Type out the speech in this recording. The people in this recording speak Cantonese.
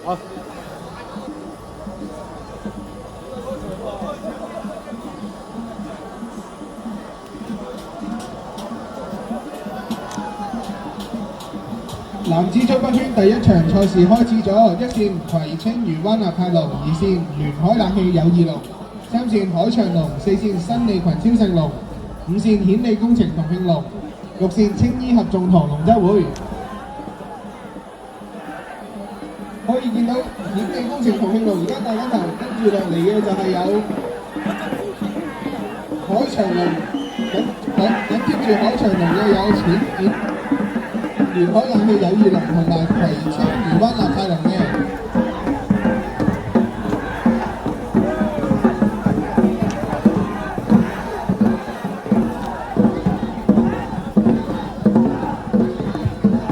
好。男子組北圈第一場賽事開始咗，一線葵青漁灣立泰龍，二線聯海冷氣友誼龍，三線海翔龍，四線新利群超盛龍，五線顯利工程同慶龍，六線青衣合眾堂龍舟會。可以見到顯利工程同慶龍而家帶緊頭，跟住落嚟嘅就係有海翔龍，緊接住海翔龍嘅有淺聯海冷氣友誼龍同埋葵青漁灣立泰龍嘅。